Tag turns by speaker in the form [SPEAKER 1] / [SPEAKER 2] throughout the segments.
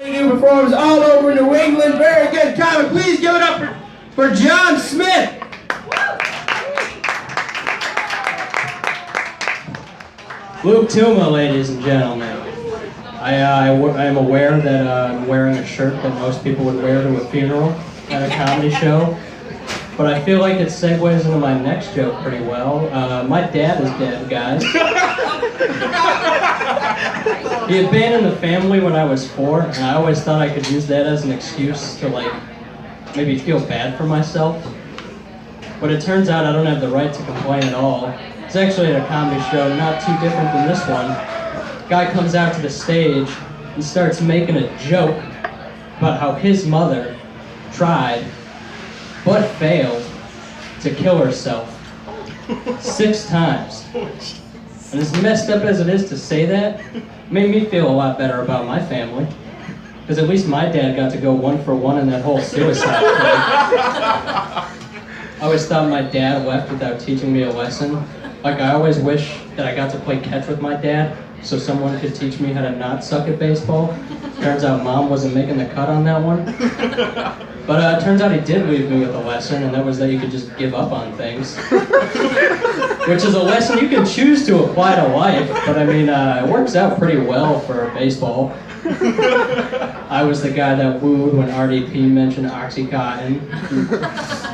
[SPEAKER 1] New performs all over New England. Very good comic. Please give it up for John Smith. Luke Tuma, ladies and gentlemen. I am aware that I'm wearing a shirt that most people would wear to a funeral at a comedy show, but I feel like it segues into my next joke pretty well. My dad is dead, guys. He abandoned the family when I was 4, and I always thought I could use that as an excuse to, like, maybe feel bad for myself. But it turns out I don't have the right to complain at all. It's actually at a comedy show, not too different than this one. Guy comes out to the stage and starts making a joke about how his mother tried, but failed, to kill herself 6 times. And as messed up as it is to say that, made me feel a lot better about my family. Because at least my dad got to go 1 for 1 in that whole suicide thing. I always thought my dad left without teaching me a lesson. Like, I always wish that I got to play catch with my dad so someone could teach me how to not suck at baseball. Turns out Mom wasn't making the cut on that one. But it turns out he did leave me with a lesson, and that was that you could just give up on things. Which is a lesson you can choose to apply to life, but I mean, it works out pretty well for baseball. I was the guy that wooed when RDP mentioned Oxycontin.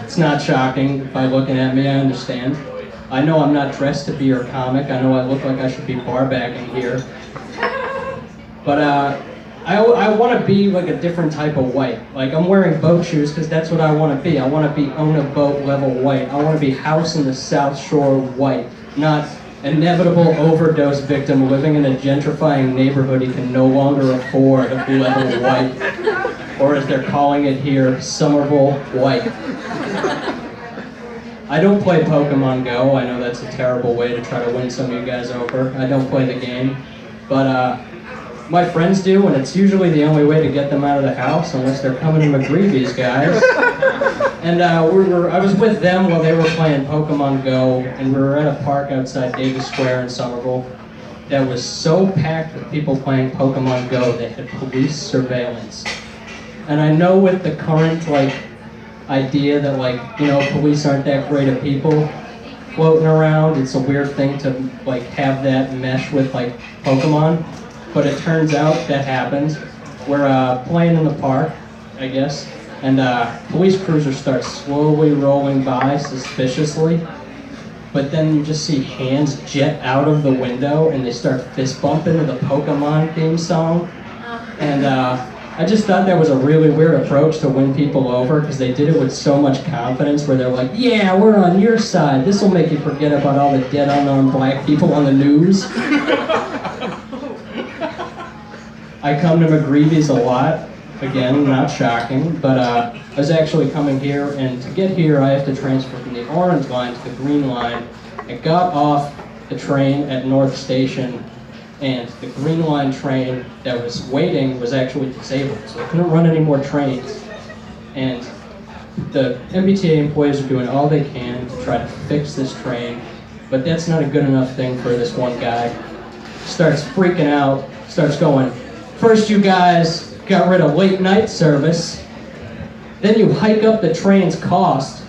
[SPEAKER 1] It's not shocking. By looking at me, I understand. I know I'm not dressed to be your comic. I know I look like I should be bar backing here. But I want to be like a different type of white. Like, I'm wearing boat shoes because that's what I want to be. I want to be own a boat level white. I want to be house in the South Shore white, not inevitable overdose victim living in a gentrifying neighborhood he can no longer afford level white. Or as they're calling it here, Somerville white. I don't play Pokemon Go. I know that's a terrible way to try to win some of you guys over. I don't play the game. But my friends do, and it's usually the only way to get them out of the house, unless they're coming to McGreevy's, guys. And I was with them while they were playing Pokemon Go, and we were at a park outside Davis Square in Somerville that was so packed with people playing Pokemon Go, they had police surveillance. And I know with the current, like, idea that, like, you know, police aren't that great of people floating around, it's a weird thing to, like, have that mesh with, like, Pokemon. But it turns out that happens. We're playing in the park, I guess, and police cruisers start slowly rolling by suspiciously, but then you just see hands jet out of the window and they start fist bumping to the Pokemon theme song. And I just thought that was a really weird approach to win people over, because they did it with so much confidence where they're like, yeah, we're on your side. This will make you forget about all the dead unarmed black people on the news. I come to McGreevy's a lot. Again, not shocking, but I was actually coming here, and to get here I have to transfer from the orange line to the green line. I got off the train at North Station, and the green line train that was waiting was actually disabled, so I couldn't run any more trains. And the MBTA employees are doing all they can to try to fix this train, but that's not a good enough thing for this one guy. Starts freaking out, starts going, first you guys got rid of late night service, then you hike up the train's cost,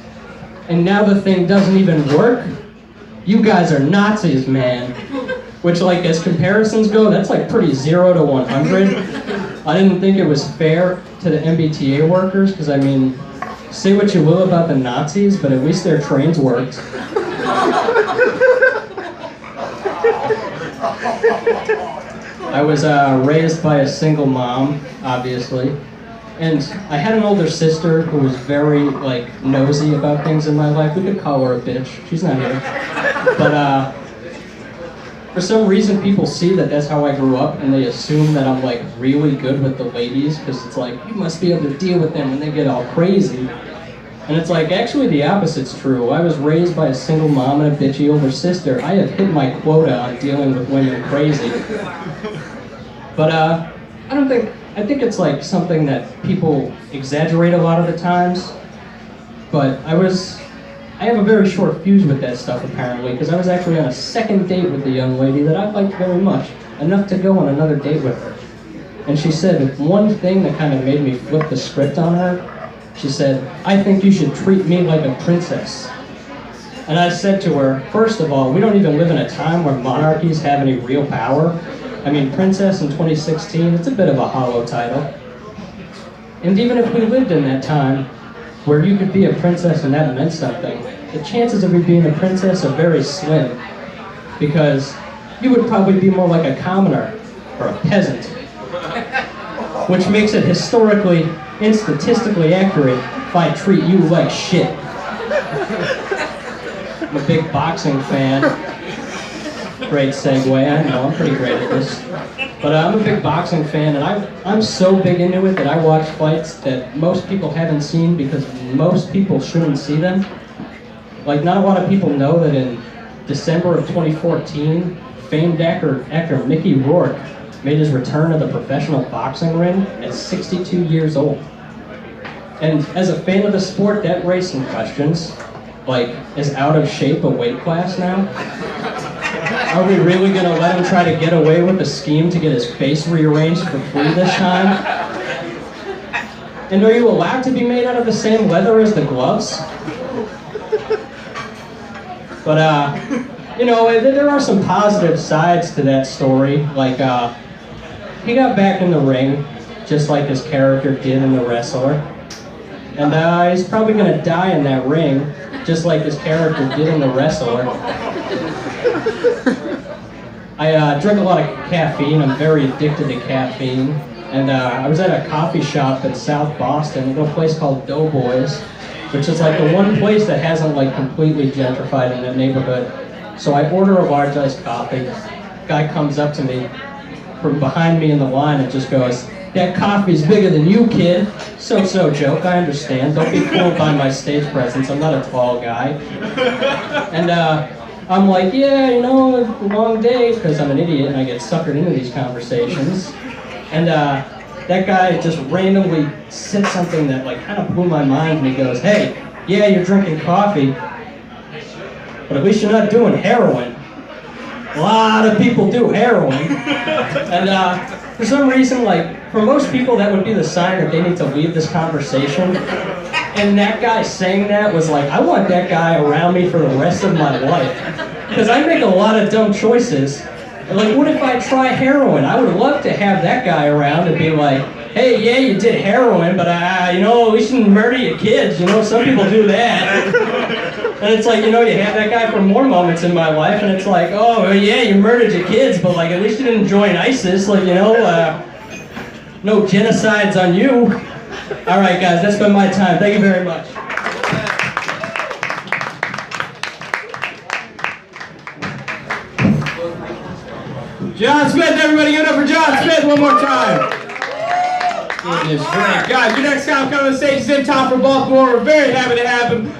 [SPEAKER 1] and now the thing doesn't even work? You guys are Nazis, man. Which, like, as comparisons go, that's like pretty 0 to 100. I didn't think it was fair to the MBTA workers, because, I mean, say what you will about the Nazis, but at least their trains worked. I was raised by a single mom, obviously, and I had an older sister who was very, like, nosy about things in my life. We could call her a bitch. She's not here. But, for some reason, people see that that's how I grew up, and they assume that I'm, like, really good with the ladies, because it's like, you must be able to deal with them when they get all crazy. And it's like, actually the opposite's true. I was raised by a single mom and a bitchy older sister. I have hit my quota on dealing with women crazy. But I think it's like something that people exaggerate a lot of the times. But I have a very short fuse with that stuff, apparently, because I was actually on a second date with a young lady that I liked very much, enough to go on another date with her. And she said one thing that kind of made me flip the script on her. She said, "I think you should treat me like a princess." And I said to her, first of all, we don't even live in a time where monarchies have any real power. I mean, princess in 2016, it's a bit of a hollow title. And even if we lived in that time where you could be a princess and that meant something, the chances of you being a princess are very slim, because you would probably be more like a commoner or a peasant, which makes it historically and statistically accurate if I treat you like shit. I'm a big boxing fan. Great segue, I know, I'm pretty great at this. But I'm a big boxing fan, and I'm so big into it that I watch fights that most people haven't seen because most people shouldn't see them. Like, not a lot of people know that in December of 2014, famed actor Mickey Rourke made his return to the professional boxing ring at 62 years old. And as a fan of the sport, that raised some questions. Like, is out of shape a weight class now? Are we really gonna let him try to get away with a scheme to get his face rearranged for free this time? And are you allowed to be made out of the same leather as the gloves? But, you know, there are some positive sides to that story. Like, he got back in the ring, just like his character did in The Wrestler. And he's probably gonna die in that ring, just like his character did in The Wrestler. I drink a lot of caffeine. I'm very addicted to caffeine. And I was at a coffee shop in South Boston, a little place called Doughboys, which is like the one place that hasn't like completely gentrified in that neighborhood. So I order a large iced coffee. Guy comes up to me from behind me in the line and just goes, "That coffee's bigger than you, kid." So joke, I understand. Don't be fooled by my stage presence. I'm not a tall guy. And I'm like, yeah, you know, a long day, because I'm an idiot and I get suckered into these conversations. And that guy just randomly said something that like kind of blew my mind, and he goes, "Hey, yeah, you're drinking coffee, but at least you're not doing heroin." A lot of people do heroin. And for some reason, like, for most people that would be the sign that they need to leave this conversation. And that guy saying that was like, I want that guy around me for the rest of my life. Because I make a lot of dumb choices. Like, what if I try heroin? I would love to have that guy around and be like, "Hey, yeah, you did heroin, but you know, you shouldn't murder your kids. You know, some people do that." And it's like, you know, you have that guy for more moments in my life, and it's like, "Oh, yeah, you murdered your kids, but like, at least you didn't join ISIS. Like, you know, no genocides on you." All right, guys, that's been my time. Thank you very much.
[SPEAKER 2] John Smith, everybody give it up for John Smith one more time. Goodness, great. Guys, your next time coming to the stage is in top for Baltimore. We're very happy to have him.